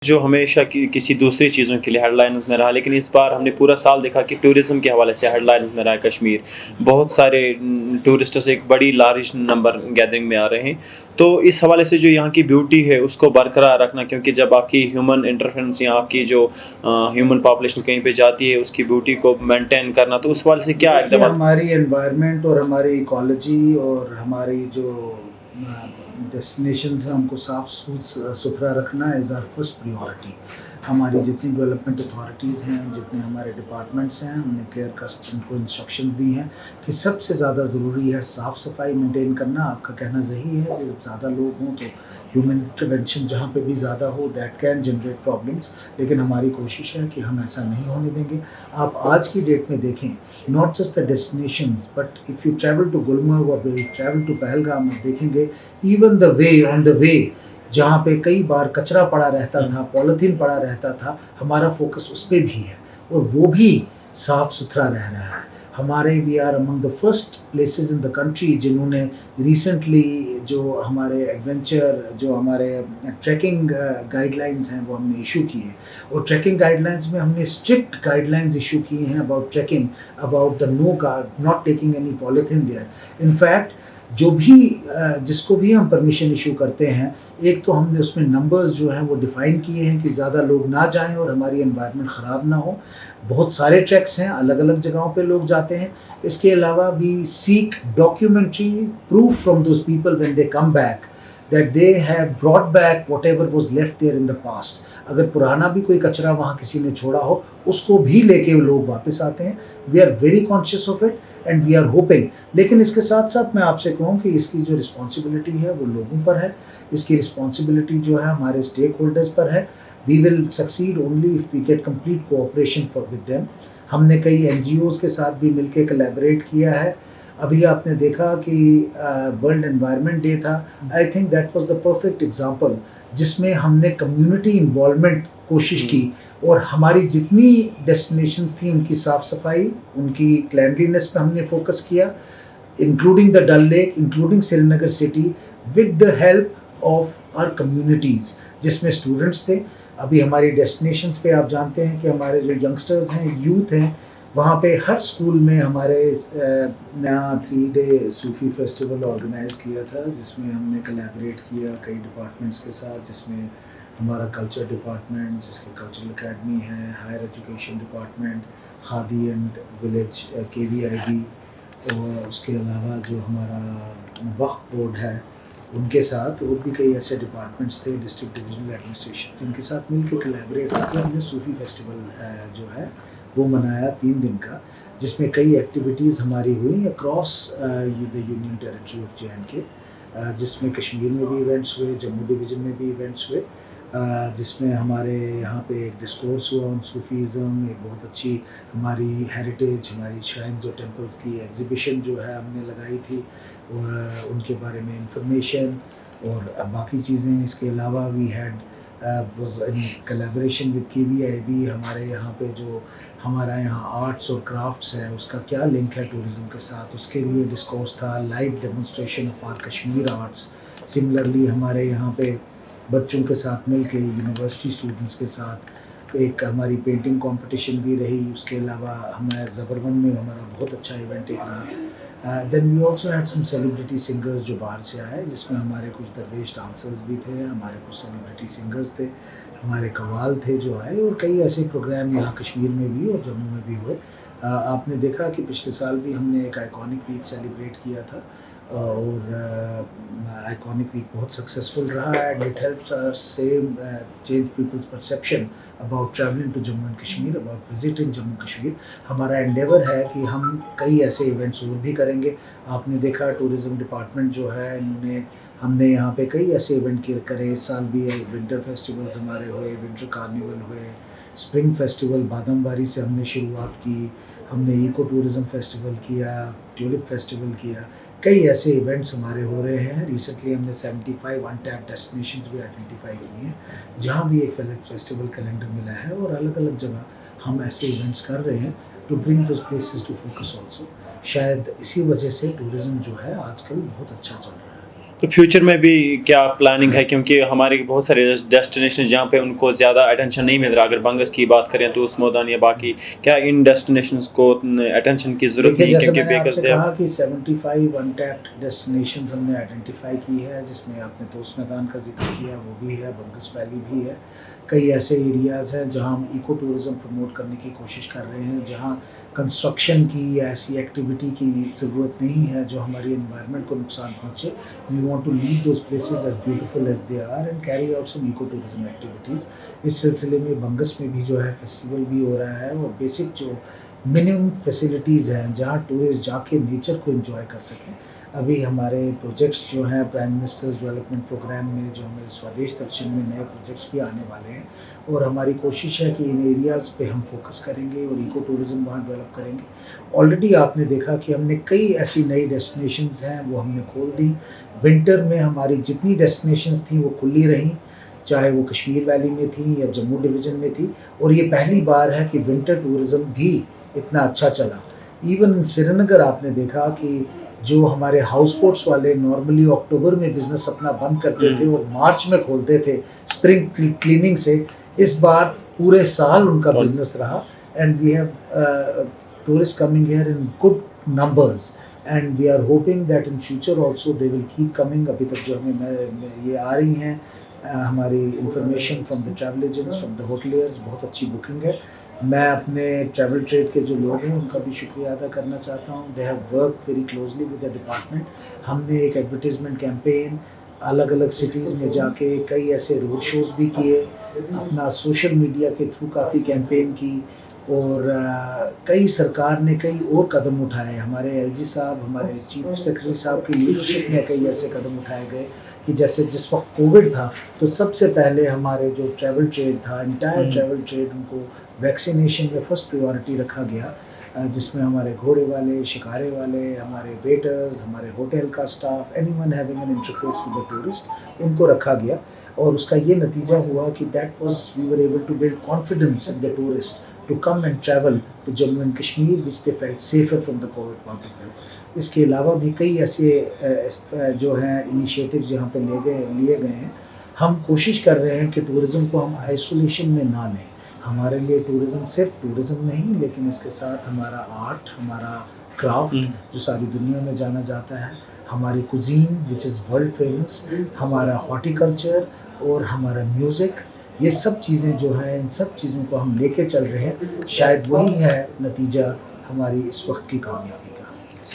جو ہمیشہ کسی دوسری چیزوں کے لیے ہیڈ لائنز میں رہا، لیکن اس بار ہم نے پورا سال دیکھا کہ ٹورزم کے حوالے سے ہیڈ لائنز میں رہا ہے کشمیر. بہت سارے ٹورسٹس ایک بڑی لارج نمبر گیدرنگ میں آ رہے ہیں. تو اس حوالے سے جو یہاں کی بیوٹی ہے اس کو برقرار رکھنا، کیونکہ جب آپ کی ہیومن انٹرفیرنس یا آپ کی جو ہیومن پاپولیشن کہیں پہ جاتی ہے اس کی بیوٹی کو مینٹین کرنا، تو اس حوالے سے کیا اقدامات؟ ہماری انوائرمنٹ اور ہماری ایکالوجی اور ہماری جو ڈیسٹینیشنز ہیں ان کو صاف ستھرا رکھنا از آر فرسٹ پریورٹی. ہماری جتنی ڈیولپمنٹ اتھارٹیز ہیں، جتنے ہمارے ڈپارٹمنٹس ہیں، ہم نے کلیئر کٹ ان کو انسٹرکشنز دی ہیں کہ سب سے زیادہ ضروری ہے صاف صفائی مینٹین کرنا. آپ کا کہنا صحیح ہے، جب زیادہ لوگ ہوں تو ہیومن انٹرونشن جہاں پہ بھی زیادہ ہو دیٹ کین جنریٹ پرابلمس، لیکن ہماری کوشش ہے کہ ہم ایسا نہیں ہونے دیں گے. آپ آج کی ڈیٹ میں دیکھیں، not just the destinations, but if you travel to Gulmarg or you travel to Pahalgam, آپ دیکھیں گے even the way on the way جہاں پہ کئی بار کچرا پڑا رہتا تھا، پولیتھین پڑا رہتا تھا، ہمارا فوکس اس پہ بھی ہے اور وہ بھی صاف ستھرا رہ رہا ہے. ہمارے we are among the first places in the country جنہوں نے ریسنٹلی جو ہمارے ایڈونچر جو ہمارے ٹریکنگ گائیڈ لائنز ہیں وہ ہم نے ایشو کی ہیں، اور ٹریکنگ گائیڈ لائنز میں ہم نے اسٹرکٹ گائیڈ لائنز ایشو کی ہیں about trekking, about the no guard not taking any polythene there. In fact جو بھی جس کو بھی ہم پرمیشن ایشو کرتے ہیں، ایک تو ہم نے اس میں نمبرز جو ہیں وہ ڈیفائن کیے ہیں کہ زیادہ لوگ نہ جائیں اور ہماری انوائرمنٹ خراب نہ ہو. بہت سارے ٹریکس ہیں، الگ الگ جگہوں پہ لوگ جاتے ہیں. اس کے علاوہ we seek documentary proof from those people when they come back that they have brought back whatever was left there in the past. اگر پرانا بھی کوئی کچرا وہاں کسی نے چھوڑا ہو اس کو بھی لے کے لوگ واپس آتے ہیں. We are very conscious of it and we are hoping. لیکن اس کے ساتھ ساتھ میں آپ سے کہوں کہ اس کی جو رسپانسبلٹی ہے وہ لوگوں پر ہے، اس کی رسپانسبلٹی جو ہے ہمارے اسٹیک ہولڈرز پر ہے. We will succeed only if we get complete cooperation with them. ہم نے کئی این جی اوز کے ساتھ بھی مل کے کولیبریٹ کیا ہے. ابھی آپ نے دیکھا کہ ورلڈ انوائرمنٹ ڈے تھا. I think that was the perfect example جس میں ہم نے کمیونٹی انوالومنٹ کوشش کی اور ہماری جتنی ڈیسٹینیشنز تھیں ان کی صاف صفائی، ان کی کلینلینس پہ ہم نے فوکس کیا، including the Dal lake, including Srinagar city, with the help of our communities جس میں اسٹوڈنٹس تھے. ابھی ہماری ڈیسٹینیشنز پہ آپ جانتے ہیں کہ ہمارے جو ینگسٹرز ہیں، یوتھ ہیں، وہاں پہ ہر اسکول میں ہمارے نیا 3 ڈے صوفی فیسٹیول آرگنائز کیا تھا جس میں ہم نے کولیبریٹ کیا کئی ڈپارٹمنٹس کے ساتھ، جس میں ہمارا کلچر ڈپارٹمنٹ، جس کی کلچرل اکیڈمی ہے، higher education department, Khadi and village KVIB، اور اس کے علاوہ جو ہمارا وقف بورڈ ہے ان کے ساتھ اور بھی کئی ایسے ڈپارٹمنٹس تھے، ڈسٹرکٹ ڈویژنل ایڈمنسٹریشن، جن کے ساتھ مل کے کولیبریٹ کر کے ہم نے صوفی فیسٹیول جو ہے وہ منایا 3 دن کا، جس میں کئی ایکٹیویٹیز ہماری ہوئی across the union territory of JNK، جس میں کشمیر میں بھی ایونٹس ہوئے، جموں ڈویژن میں بھی ایونٹس ہوئے، جس میں ہمارے یہاں پہ ایک ڈسکورس ہوا آن صوفیزم. ایک بہت اچھی ہماری ہیریٹیج، ہماری شرائنز اور ٹیمپلز کی ایگزیبیشن جو ہے ہم نے لگائی تھی، ان کے بارے میں انفارمیشن اور باقی چیزیں. اس کے علاوہ we had collaboration with KVIB، ہمارے یہاں پہ جو ہمارا یہاں آرٹس اور کرافٹس ہے اس کا کیا لنک ہے ٹورزم کے ساتھ، اس کے لیے ڈسکورس تھا، live demonstration of our Kashmir arts. Similarly ہمارے یہاں پہ بچوں کے ساتھ مل کے یونیورسٹی اسٹوڈنٹس کے ساتھ ایک ہماری پینٹنگ کمپٹیشن بھی رہی. اس کے علاوہ ہمارے زبرون میں ہمارا بہت اچھا ایونٹ ایک رہا. Then we also had some celebrity singers جو باہر سے آئے، جس میں ہمارے کچھ درویش ڈانسرز بھی تھے، ہمارے کچھ سیلیبریٹی سنگرز تھے، ہمارے قوال تھے جو آئے، اور کئی ایسے پروگرام یہاں کشمیر میں بھی اور جموں میں بھی ہوئے. آپ نے دیکھا کہ پچھلے سال بھی ہم نے ایک آئیکونک ویک سیلیبریٹ کیا تھا، اور آئیکونک ویک بہت سکسیزفل رہا، and it helps us change people's perception about travelling to Jammu and Kashmir, about visiting Jammu Kashmir. ہمارا انڈیور ہے کہ ہم کئی ایسے ایونٹس اور بھی کریں گے. آپ نے دیکھا ٹورزم ڈپارٹمنٹ جو ہے ہم نے یہاں پہ کئی ایسے ایونٹ کرے. اس سال بھی ونٹر فیسٹیولز ہمارے ہوئے، ونٹر کارنیول ہوئے، اسپرنگ فیسٹیول بادام باری سے ہم نے شروعات کی، ہم نے ایکو ٹورزم فیسٹیول کیا، ٹیولپ فیسٹیول کیا. کئی ایسے ایونٹس ہمارے ہو رہے ہیں. ریسنٹلی ہم نے 75 انٹیپ ڈیسٹینیشنز بھی آئیڈینٹیفائی کی ہیں جہاں بھی ایک فیسٹیول کیلنڈر ملا ہے، اور الگ الگ جگہ ہم ایسے ایونٹس کر رہے ہیں to bring those places to focus also. شاید اسی وجہ سے ٹورزم جو ہے آج کل بہت اچھا چل رہا ہے. تو فیوچر میں بھی کیا پلاننگ ہے، کیونکہ ہمارے بہت سارے ڈیسٹینیشن جہاں پہ ان کو زیادہ اٹینشن نہیں مل رہا، اگر بنگس کی بات کریں تو اسمودان یا باقی، کیا ان ڈیسٹینیشنز کو اٹینشن کی ضرورت نہیں، جیسے کیونکہ میں نے آپ بیکاز سے کہا کہ 75 انٹیپڈ ڈیسٹینیشنز ہم نے آئیڈینٹیفائی کی ہے، جس میں آپ نے توس میدان کا ذکر کیا، وہ بھی ہے، بنگس ویلی بھی ہے. کئی ایسے ایریاز ہیں جہاں ہم ایکو ٹورزم پروموٹ کرنے کی کوشش کر رہے ہیں، جہاں کنسٹرکشن کی یا ایسی ایکٹیویٹی کی ضرورت نہیں ہے جو ہماری انوائرمنٹ کو نقصان پہنچے. We want to leave those places as beautiful as they are and carry out some eco tourism activities. اس سلسلے میں بنگس میں بھی جو ہے فیسٹیول بھی ہو رہا ہے، اور بیسک جو منیمم فیسلٹیز ہیں جہاں ٹورسٹ جا کے نیچر کو انجوائے کر سکیں. ابھی ہمارے پروجیکٹس جو ہیں پرائم منسٹرز ڈیولپمنٹ پروگرام میں، جو ہمیں سودیش درشن میں نئے پروجیکٹس بھی آنے والے ہیں، اور ہماری کوشش ہے کہ ان ایریاز پہ ہم فوکس کریں گے اور ایکو ٹورزم وہاں ڈیولپ کریں گے. آلریڈی آپ نے دیکھا کہ ہم نے کئی ایسی نئی ڈیسٹینیشنز ہیں وہ ہم نے کھول دیں. ونٹر میں ہماری جتنی ڈیسٹینیشنز تھیں وہ کھلی رہیں، چاہے وہ کشمیر ویلی میں تھیں یا جموں ڈویژن میں تھی. اور یہ پہلی بار ہے کہ ونٹر ٹورزم بھی اتنا اچھا چلا. ایون سری نگر آپ نے دیکھا کہ جو ہمارے ہاؤس بوٹس والے نارملی اکتوبر میں بزنس اپنا بند کرتے تھے اور مارچ میں کھولتے تھے اسپرنگ کلیننگ سے، اس بار پورے سال ان کا بزنس رہا. And we have tourist coming here in good numbers and we are hoping that in future also they will keep coming. ابھی تک جو ہمیں یہ آ رہی ہیں ہماری information from the travel agents, from the hoteliers, بہت اچھی بکنگ ہے. میں اپنے ٹریول ٹریڈ کے جو لوگ ہیں ان کا بھی شکریہ ادا کرنا چاہتا ہوں. They have work very closely with the department. ہم نے ایک ایڈورٹیزمنٹ کیمپین الگ الگ سٹیز میں جا کے کئی ایسے روڈ شوز بھی کیے، اپنا سوشل میڈیا کے تھرو کافی کیمپین کی، اور کئی سرکار نے کئی اور قدم اٹھائے. ہمارے ایل جی صاحب، ہمارے چیف سیکرٹری صاحب کی لیڈرشپ میں کئی ایسے قدم اٹھائے گئے کہ جیسے جس وقت کووڈ تھا تو سب سے پہلے ہمارے جو ٹریول ٹریڈ تھا، انٹائر ٹریول ٹریڈ، ان کو ویکسینیشن میں فرسٹ پریورٹی رکھا گیا، جس میں ہمارے گھوڑے والے، شکارے والے، ہمارے ویٹرز، ہمارے ہوٹل کا staff, any one having an interface with the tourist, ان کو رکھا گیا. اور اس کا یہ نتیجہ ہوا کہ that was we were able to build confidence in the tourist to come and travel to Jammu and Kashmir which they felt safer from the COVID point of view. اس کے علاوہ بھی کئی ایسے جو ہیں انیشیٹوز یہاں پہ لیے گئے ہیں. ہم کوشش کر رہے ہیں کہ ٹورزم کو ہم آئسولیشن میں نہ لیں. ہمارے لیے ٹورزم صرف ٹورزم نہیں، لیکن اس کے ساتھ ہمارا آرٹ، ہمارا کرافٹ جو ساری دنیا میں جانا جاتا ہے، ہماری cuisine which is world famous, ہمارا ہارٹیکلچر اور ہمارا میوزک، یہ سب چیزیں جو ہیں، ان سب چیزوں کو ہم لے کے چل رہے ہیں. شاید وہی ہے نتیجہ ہماری اس وقت کی کامیابی.